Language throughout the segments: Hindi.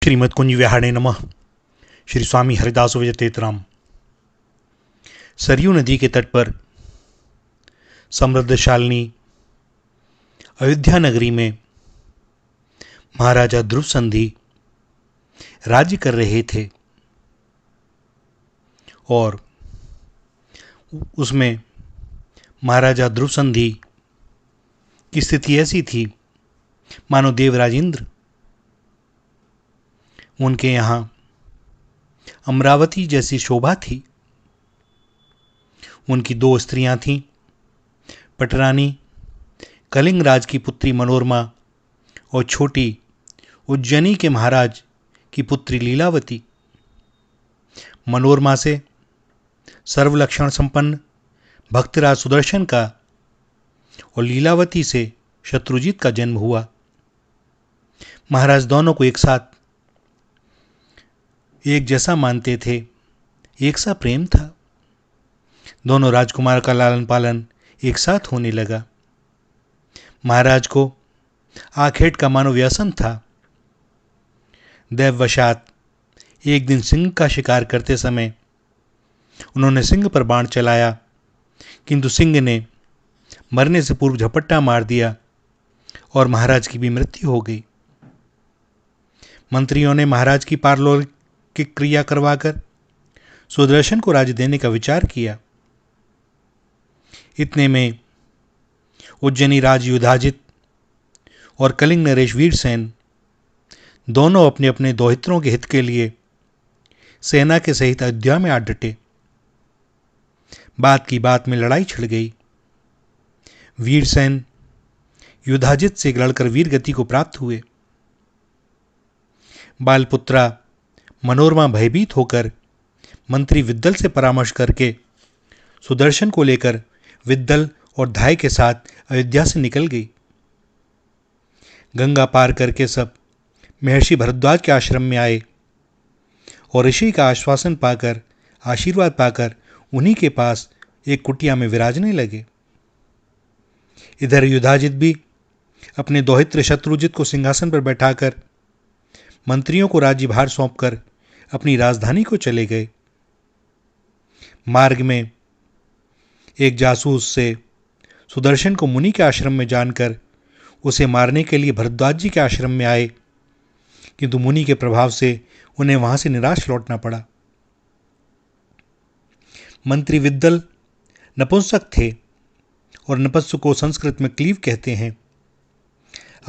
श्रीमद् कुंज विहारे नमः। श्री स्वामी हरिदास विजय तीर्थराम। सरयू नदी के तट पर समृद्धशालिनी अयोध्या नगरी में महाराजा ध्रुव संधि राज्य कर रहे थे और उसमें महाराजा ध्रुव संधि की स्थिति ऐसी थी मानो देवराज इंद्र उनके यहाँ अमरावती जैसी शोभा थी। उनकी दो स्त्रियां थीं, पटरानी कलिंग राज की पुत्री मनोरमा और छोटी उज्जैनी के महाराज की पुत्री लीलावती। मनोरमा से सर्वलक्षण संपन्न भक्तराज सुदर्शन का और लीलावती से शत्रुजीत का जन्म हुआ। महाराज दोनों को एक साथ एक जैसा मानते थे, एक सा प्रेम था। दोनों राजकुमार का लालन पालन एक साथ होने लगा। महाराज को आखेट का मानो व्यसन था। दैववशात एक दिन सिंह का शिकार करते समय उन्होंने सिंह पर बाण चलाया, किंतु सिंह ने मरने से पूर्व झपट्टा मार दिया और महाराज की भी मृत्यु हो गई। मंत्रियों ने महाराज की पारलौकिक क्रिया करवाकर सुदर्शन को राज्य देने का विचार किया। इतने में उज्जैनी राज युधाजित और कलिंग नरेश वीरसेन दोनों अपने अपने दोहित्रों के हित के लिए सेना के सहित अयोध्या में आ डटे। बात की बात में लड़ाई छिड़ गई। वीरसेन युधाजित से लड़कर वीरगति को प्राप्त हुए। बालपुत्रा मनोरमा भयभीत होकर मंत्री विद्दल से परामर्श करके सुदर्शन को लेकर विद्दल और धाय के साथ अयोध्या से निकल गई। गंगा पार करके सब महर्षि भरद्वाज के आश्रम में आए और ऋषि का आश्वासन पाकर आशीर्वाद पाकर उन्हीं के पास एक कुटिया में विराजने लगे। इधर युधाजित भी अपने दोहित्र शत्रुजित को सिंहासन पर बैठाकर मंत्रियों को राज्यभार सौंपकर अपनी राजधानी को चले गए। मार्ग में एक जासूस से सुदर्शन को मुनि के आश्रम में जानकर उसे मारने के लिए भरद्वाज जी के आश्रम में आए, किंतु मुनि के प्रभाव से उन्हें वहां से निराश लौटना पड़ा। मंत्री विद्दल नपुंसक थे और नपुंसक को संस्कृत में क्लीव कहते हैं।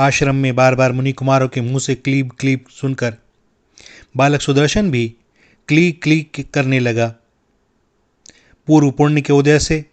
आश्रम में बार बार मुनि कुमारों के मुंह से क्लीब क्लीब सुनकर बालक सुदर्शन भी क्ली क्ली करने लगा। पूर्व पुण्य के उदय से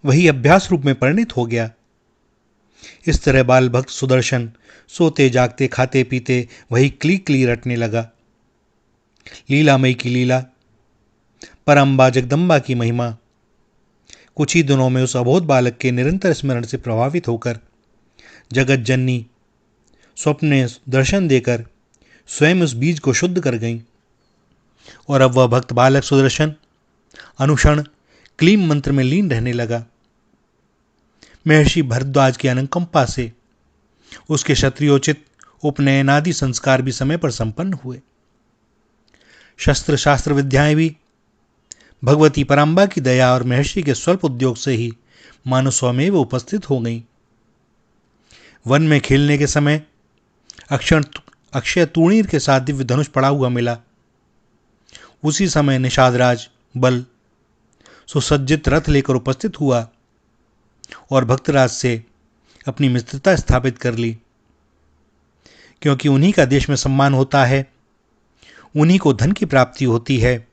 वही अभ्यास रूप में परिणित हो गया। इस तरह बाल भक्त सुदर्शन सोते जागते खाते पीते वही क्ली क्ली रटने लगा। लीलामयी की लीला, परम्बा जगदम्बा की महिमा कुछ ही दिनों में उस अबोध बालक के निरंतर स्मरण से प्रभावित होकर जगत जननी स्वप्न दर्शन देकर स्वयं उस बीज को शुद्ध कर गई और अब वह भक्त बालक सुदर्शन अनुक्षण क्लीम मंत्र में लीन रहने लगा। महर्षि भरद्वाज की अनुकंपा से उसके क्षत्रियोचित उपनयनादि संस्कार भी समय पर संपन्न हुए। शस्त्र शास्त्र विद्याएं भी भगवती पराम्बा की दया और महर्षि के स्वल्प उद्योग से ही मानो स्वमेव उपस्थित हो गई। वन में खेलने के समय अक्षय तूणीर के साथ दिव्य धनुष पड़ा हुआ मिला। उसी समय निषादराज बल सुसज्जित रथ लेकर उपस्थित हुआ और भक्तराज से अपनी मित्रता स्थापित कर ली। क्योंकि उन्हीं का देश में सम्मान होता है, उन्हीं को धन की प्राप्ति होती है,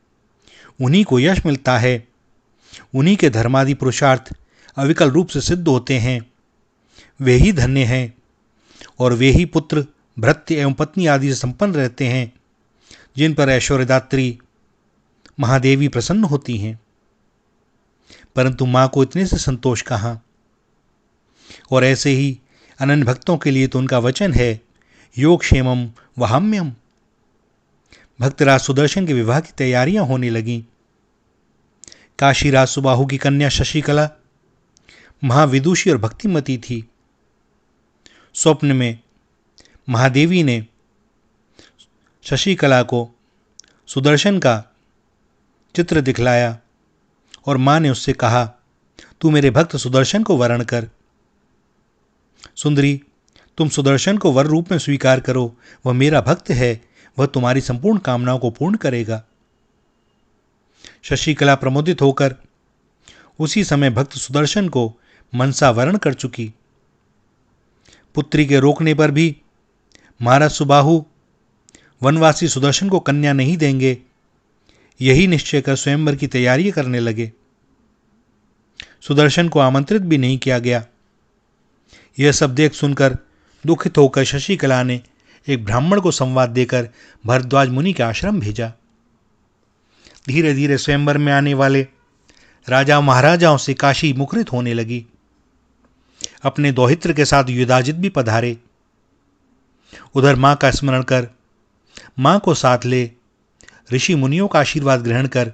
उन्हीं को यश मिलता है, उन्हीं के धर्मादि पुरुषार्थ अविकल रूप से सिद्ध होते हैं। वे ही धन्य हैं और वे ही पुत्र भृत्य एवं पत्नी आदि से संपन्न रहते हैं, जिन पर ऐश्वर्यदात्री महादेवी प्रसन्न होती हैं। परंतु मां को इतने से संतोष कहाँ। और ऐसे ही अनन्य भक्तों के लिए तो उनका वचन है, योग क्षेमम वहाम्यम। भक्तराज सुदर्शन के विवाह की तैयारियां होने लगीं। काशीराज सुबाहु की कन्या शशिकला महाविदुषी और भक्तिमती थी। स्वप्न में महादेवी ने शशिकला को सुदर्शन का चित्र दिखलाया और मां ने उससे कहा, तू मेरे भक्त सुदर्शन को वरण कर। सुंदरी, तुम सुदर्शन को वर रूप में स्वीकार करो, वह मेरा भक्त है, वह तुम्हारी संपूर्ण कामनाओं को पूर्ण करेगा। शशिकला प्रमोदित होकर उसी समय भक्त सुदर्शन को मनसा वरण कर चुकी। पुत्री के रोकने पर भी महाराज सुबाहु वनवासी सुदर्शन को कन्या नहीं देंगे, यही निश्चय कर स्वयंवर की तैयारी करने लगे। सुदर्शन को आमंत्रित भी नहीं किया गया। यह सब देख सुनकर दुखित होकर शशिकला ने एक ब्राह्मण को संवाद देकर भरद्वाज मुनि के आश्रम भेजा। धीरे धीरे स्वयंवर में आने वाले राजा महाराजाओं से काशी मुखरित होने लगी। अपने दौहित्र के साथ युधाजित भी पधारे। उधर मां का स्मरण कर, मां को साथ ले ऋषि मुनियों का आशीर्वाद ग्रहण कर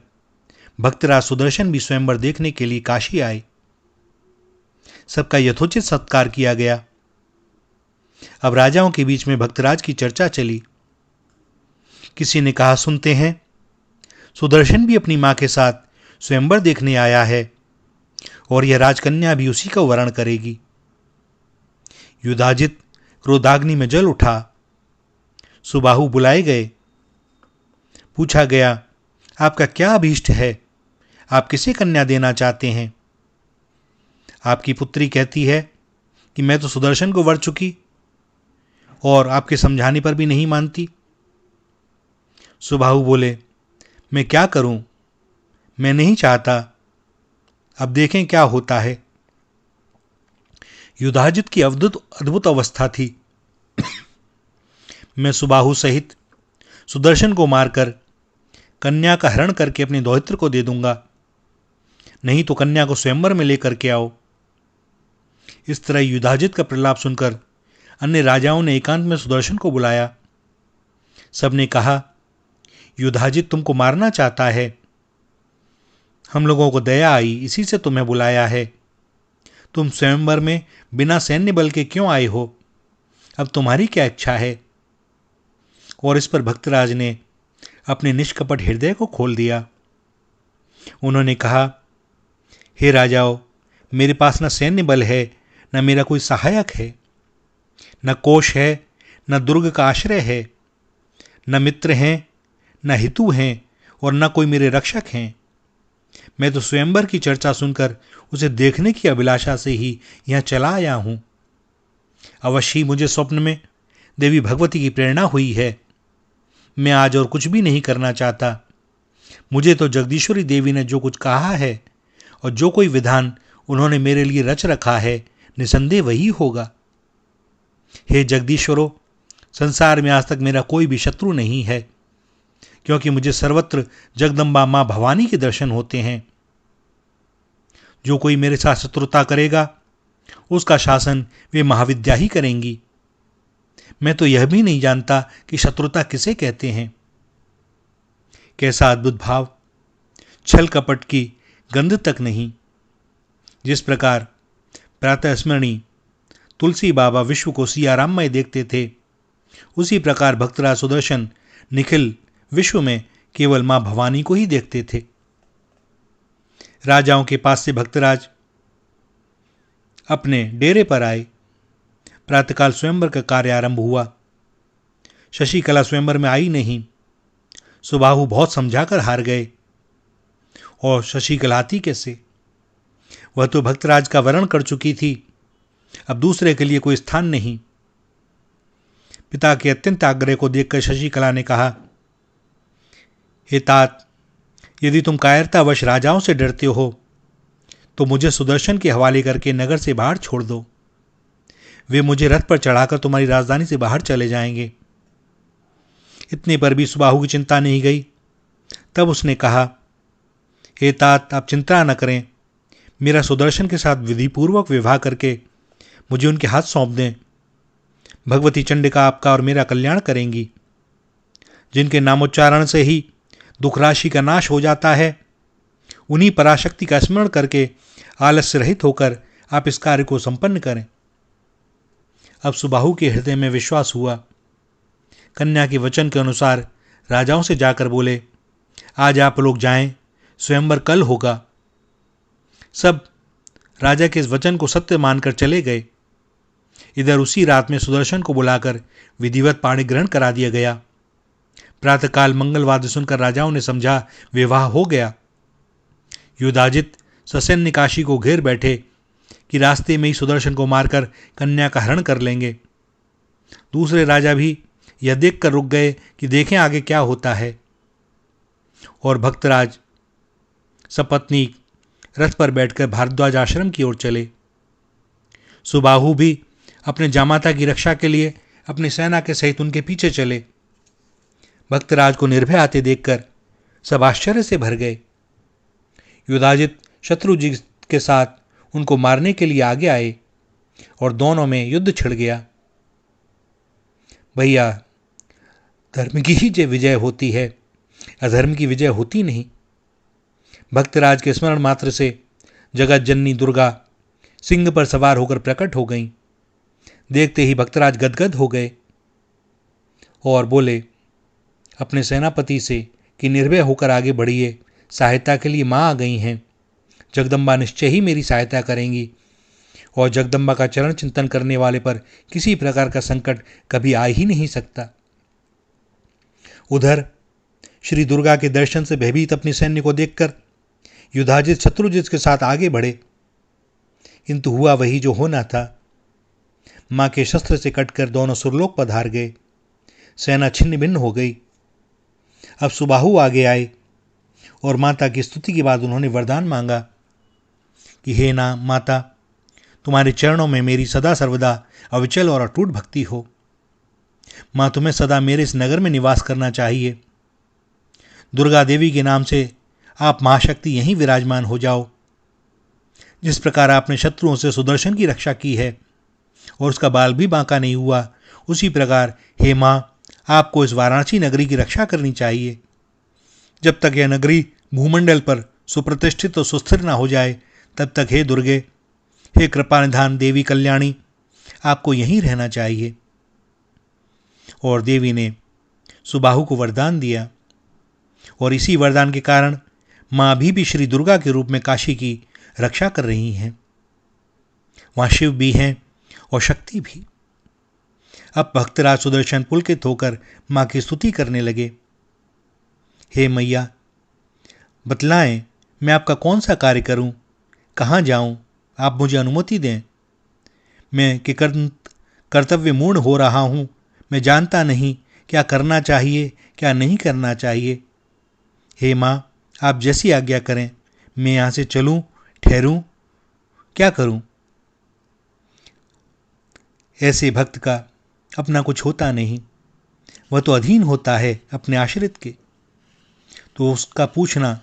भक्तराज सुदर्शन भी स्वयंवर देखने के लिए काशी आए। सबका यथोचित सत्कार किया गया। अब राजाओं के बीच में भक्तराज की चर्चा चली। किसी ने कहा, सुनते हैं सुदर्शन भी अपनी मां के साथ स्वयंवर देखने आया है और यह राजकन्या भी उसी का वरण करेगी। युधाजित क्रोधाग्नि में जल उठा। सुबाहु बुलाए गए। पूछा गया, आपका क्या अभीष्ट है? आप किसे कन्या देना चाहते हैं? आपकी पुत्री कहती है कि मैं तो सुदर्शन को वर चुकी और आपके समझाने पर भी नहीं मानती। सुबाहु बोले, मैं क्या करूं? मैं नहीं चाहता, अब देखें क्या होता है। युधाजित की अद्भुत अवस्था थी। मैं सुबाहु सहित सुदर्शन को मारकर कन्या का हरण करके अपने दौहित्र को दे दूंगा, नहीं तो कन्या को स्वयंवर में लेकर के आओ। इस तरह युधाजित का प्रलाप सुनकर अन्य राजाओं ने एकांत में सुदर्शन को बुलाया। सबने कहा, युधाजित तुमको मारना चाहता है, हम लोगों को दया आई इसी से तुम्हें बुलाया है। तुम स्वयंवर में बिना सैन्य बल के क्यों आए हो? अब तुम्हारी क्या इच्छा है? और इस पर भक्तराज ने अपने निष्कपट हृदय को खोल दिया। उन्होंने कहा, हे राजाओं, मेरे पास न सैन्य बल है, न मेरा कोई सहायक है, न कोश है, न दुर्ग का आश्रय है, न मित्र हैं, न हितु हैं और न कोई मेरे रक्षक हैं। मैं तो स्वयंवर की चर्चा सुनकर उसे देखने की अभिलाषा से ही यहां चला आया हूं। अवश्य ही मुझे स्वप्न में देवी भगवती की प्रेरणा हुई है। मैं आज और कुछ भी नहीं करना चाहता। मुझे तो जगदीश्वरी देवी ने जो कुछ कहा है और जो कोई विधान उन्होंने मेरे लिए रच रखा है, निसंदेह वही होगा। हे जगदीश्वरों, संसार में आज तक मेरा कोई भी शत्रु नहीं है, क्योंकि मुझे सर्वत्र जगदम्बा मां भवानी के दर्शन होते हैं। जो कोई मेरे साथ शत्रुता करेगा उसका शासन वे महाविद्या ही करेंगी। मैं तो यह भी नहीं जानता कि शत्रुता किसे कहते हैं। कैसा अद्भुत भाव, छल कपट की गंध तक नहीं। जिस प्रकार प्रातः स्मरणी तुलसी बाबा विश्व को सियाराममय देखते थे, उसी प्रकार भक्तराज सुदर्शन निखिल विश्व में केवल मां भवानी को ही देखते थे। राजाओं के पास से भक्तराज अपने डेरे पर आए। प्रातःकाल स्वयंवर का कार्य आरंभ हुआ। शशिकला स्वयंवर में आई नहीं। सुबाहु बहुत समझाकर हार गए और शशिकला आती कैसे? वह तो भक्तराज का वरण कर चुकी थी, अब दूसरे के लिए कोई स्थान नहीं। पिता के अत्यंत आग्रह को देखकर शशिकला ने कहा, हे तात, यदि तुम कायरतावश राजाओं से डरते हो तो मुझे सुदर्शन के हवाले करके नगर से बाहर छोड़ दो। वे मुझे रथ पर चढ़ाकर तुम्हारी राजधानी से बाहर चले जाएंगे। इतने पर भी सुबाहु की चिंता नहीं गई। तब उसने कहा, हे तात, आप चिंता न करें, मेरा सुदर्शन के साथ विधिपूर्वक विवाह करके मुझे उनके हाथ सौंप दें। भगवती चंडिका आपका और मेरा कल्याण करेंगी। जिनके नामोच्चारण से ही दुख राशि का नाश हो जाता है, उन्हीं पराशक्ति का स्मरण करके आलस्य रहित होकर आप इस कार्य को संपन्न करें। अब सुबाहु के हृदय में विश्वास हुआ कन्या के वचन के अनुसार राजाओं से जाकर बोले, आज आप लोग जाएं, स्वयंवर कल होगा। सब राजा के इस वचन को सत्य मानकर चले गए। इधर उसी रात में सुदर्शन को बुलाकर विधिवत पाणी ग्रहण करा दिया गया। प्रातःकाल मंगलवाद्य सुनकर राजाओं ने समझा विवाह हो गया। युधाजित ससैन्य काशी को घेर बैठे कि रास्ते में ही सुदर्शन को मारकर कन्या का हरण कर लेंगे। दूसरे राजा भी यह देखकर रुक गए कि देखें आगे क्या होता है। और भक्तराज सपत्नी रथ पर बैठकर भारद्वाज आश्रम की ओर चले। सुबाहु भी अपने जामाता की रक्षा के लिए अपनी सेना के सहित उनके पीछे चले। भक्तराज को निर्भय आते देखकर सब आश्चर्य से भर गए। युधाजित शत्रुजी के साथ उनको मारने के लिए आगे आए और दोनों में युद्ध छिड़ गया। भैया, धर्म की ही जो विजय होती है, अधर्म की विजय होती नहीं। भक्तराज के स्मरण मात्र से जगत जननी दुर्गा सिंह पर सवार होकर प्रकट हो गईं। देखते ही भक्तराज गदगद हो गए और बोले अपने सेनापति से कि निर्भय होकर आगे बढ़िए, सहायता के लिए माँ आ गई हैं। जगदम्बा निश्चय ही मेरी सहायता करेंगी और जगदम्बा का चरण चिंतन करने वाले पर किसी प्रकार का संकट कभी आ ही नहीं सकता। उधर श्री दुर्गा के दर्शन से भयभीत अपनी सैन्य को देखकर युधाजित शत्रुजित के साथ आगे बढ़े, किंतु हुआ वही जो होना था। मां के शस्त्र से कटकर दोनों सुरलोक पधार गए। सेना छिन्न भिन्न हो गई। अब सुबाहु आगे आए और माता की स्तुति के बाद उन्होंने वरदान मांगा कि हे ना माता, तुम्हारे चरणों में मेरी सदा सर्वदा अविचल और अटूट भक्ति हो। मां, तुम्हें सदा मेरे इस नगर में निवास करना चाहिए। दुर्गा देवी के नाम से आप महाशक्ति यहीं विराजमान हो जाओ। जिस प्रकार आपने शत्रुओं से सुदर्शन की रक्षा की है और उसका बाल भी बांका नहीं हुआ, उसी प्रकार हे मां, आपको इस वाराणसी नगरी की रक्षा करनी चाहिए। जब तक यह नगरी भूमंडल पर सुप्रतिष्ठित और सुस्थिर न हो जाए, तब तक हे दुर्गे, हे कृपानिधान देवी कल्याणी, आपको यहीं रहना चाहिए। और देवी ने सुबाहु को वरदान दिया और इसी वरदान के कारण मां अभी भी श्री दुर्गा के रूप में काशी की रक्षा कर रही हैं। वहां शिव भी हैं और शक्ति भी। अब भक्तराज सुदर्शन पुलकित होकर मां की स्तुति करने लगे। हे मैया, बतलाएं मैं आपका कौन सा कार्य करूं, कहाँ जाऊं, आप मुझे अनुमति दें। मैं कि कर्तव्य मूर्ण हो रहा हूं, मैं जानता नहीं क्या करना चाहिए क्या नहीं करना चाहिए। हे मां, आप जैसी आज्ञा करें, मैं यहाँ से चलूं, ठहरूं, क्या करूं। ऐसे भक्त का अपना कुछ होता नहीं, वह तो अधीन होता है अपने आश्रित के। तो उसका पूछना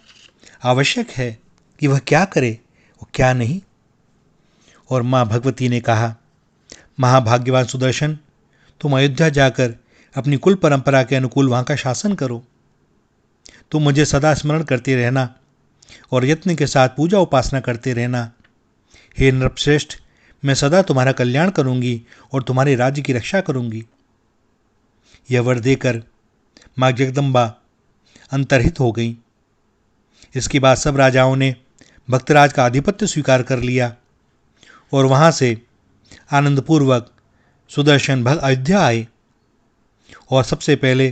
आवश्यक है कि वह क्या करे और क्या नहीं। और माँ भगवती ने कहा, महाभाग्यवान सुदर्शन, तुम अयोध्या जाकर अपनी कुल परंपरा के अनुकूल वहाँ का शासन करो। तुम मुझे सदा स्मरण करते रहना और यत्न के साथ पूजा उपासना करते रहना। हे नृपश्रेष्ठ, मैं सदा तुम्हारा कल्याण करूंगी और तुम्हारे राज्य की रक्षा करूंगी। यह वर देकर माँ जगदम्बा अंतर्हित हो गई। इसके बाद सब राजाओं ने भक्तराज का आधिपत्य स्वीकार कर लिया और वहाँ से आनंदपूर्वक सुदर्शन भक्त अयोध्या आए। और सबसे पहले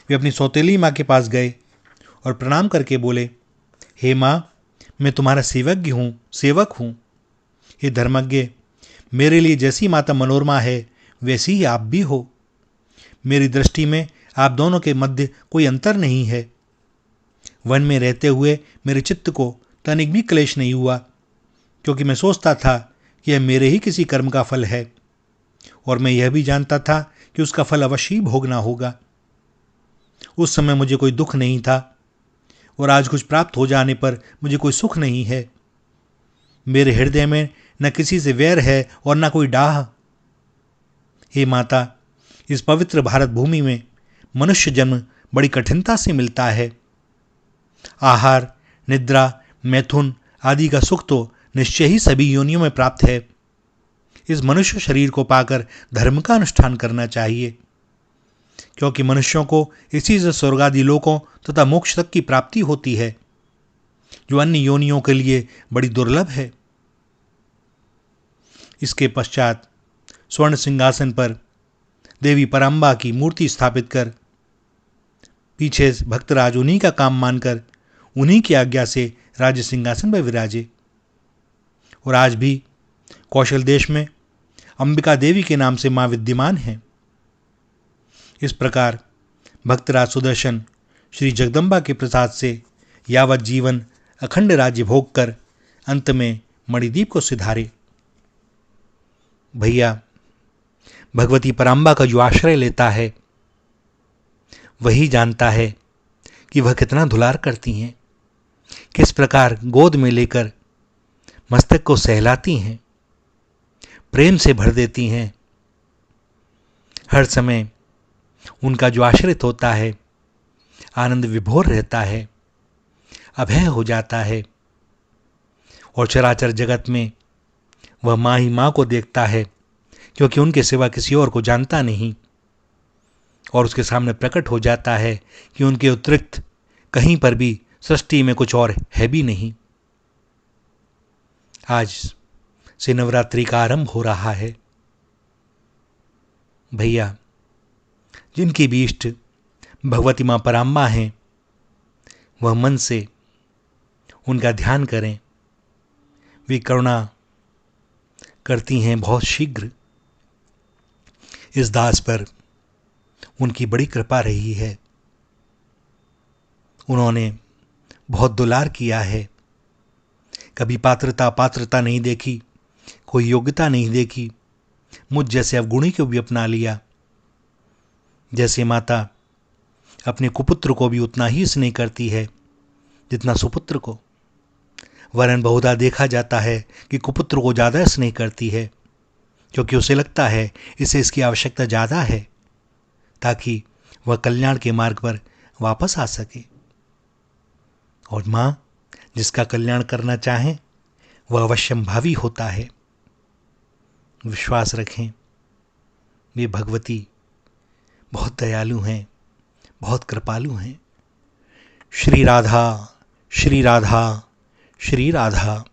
वे अपनी सौतेली माँ के पास गए और प्रणाम करके बोले, हे माँ, मैं तुम्हारा सेवक हूँ। हे धर्मज्ञ, मेरे लिए जैसी माता मनोरमा है वैसी ही आप भी हो। मेरी दृष्टि में आप दोनों के मध्य कोई अंतर नहीं है। वन में रहते हुए मेरे चित्त को तनिक भी क्लेश नहीं हुआ, क्योंकि मैं सोचता था कि यह मेरे ही किसी कर्म का फल है और मैं यह भी जानता था कि उसका फल अवश्य ही भोगना होगा। उस समय मुझे कोई दुख नहीं था और आज कुछ प्राप्त हो जाने पर मुझे कोई सुख नहीं है। मेरे हृदय में न किसी से वैर है और न कोई डाह। हे माता, इस पवित्र भारत भूमि में मनुष्य जन्म बड़ी कठिनता से मिलता है। आहार, निद्रा, मैथुन आदि का सुख तो निश्चय ही सभी योनियों में प्राप्त है। इस मनुष्य शरीर को पाकर धर्म का अनुष्ठान करना चाहिए। क्योंकि मनुष्यों को इसी से स्वर्गादि लोकों तथा मोक्ष तक की प्राप्ति होती है, जो अन्य योनियों के लिए बड़ी दुर्लभ है। इसके पश्चात स्वर्ण सिंहासन पर देवी पराम्बा की मूर्ति स्थापित कर पीछे भक्तराज उन्हीं का काम मानकर उन्हीं की आज्ञा से राज्य सिंहासन पर विराजे। और आज भी कौशल देश में अंबिका देवी के नाम से मां विद्यमान है। इस प्रकार भक्तराज सुदर्शन श्री जगदम्बा के प्रसाद से यावत जीवन अखंड राज्य भोग कर अंत में मणिद्वीप को सिधारे। भैया, भगवती पराम्बा का जो आश्रय लेता है वही जानता है कि वह कितना दुलार करती हैं, किस प्रकार गोद में लेकर मस्तक को सहलाती हैं, प्रेम से भर देती हैं। हर समय उनका जो आश्रित होता है आनंद विभोर रहता है, अभय हो जाता है और चराचर जगत में वह माँ ही माँ को देखता है, क्योंकि उनके सिवा किसी और को जानता नहीं और उसके सामने प्रकट हो जाता है कि उनके अतिरिक्त कहीं पर भी सृष्टि में कुछ और है भी नहीं। आज से नवरात्रि का आरंभ हो रहा है। भैया, जिनकी भी इष्ट भगवती माँ पराम्बा हैं, वह मन से उनका ध्यान करें। वे करुणा करती हैं बहुत शीघ्र। इस दास पर उनकी बड़ी कृपा रही है। उन्होंने बहुत दुलार किया है, कभी पात्रता नहीं देखी, कोई योग्यता नहीं देखी, मुझ जैसे अवगुणी को भी अपना लिया। जैसे माता अपने कुपुत्र को भी उतना ही स्नेह करती है जितना सुपुत्र को, वरन बहुधा देखा जाता है कि कुपुत्र को ज़्यादा स्नेह करती है, क्योंकि उसे लगता है इसे इसकी आवश्यकता ज़्यादा है ताकि वह कल्याण के मार्ग पर वापस आ सके। और माँ जिसका कल्याण करना चाहे वह अवश्यंभावी होता है। विश्वास रखें, वे भगवती बहुत दयालु हैं, बहुत कृपालु हैं। श्री राधा, श्री राधा, श्री राधा।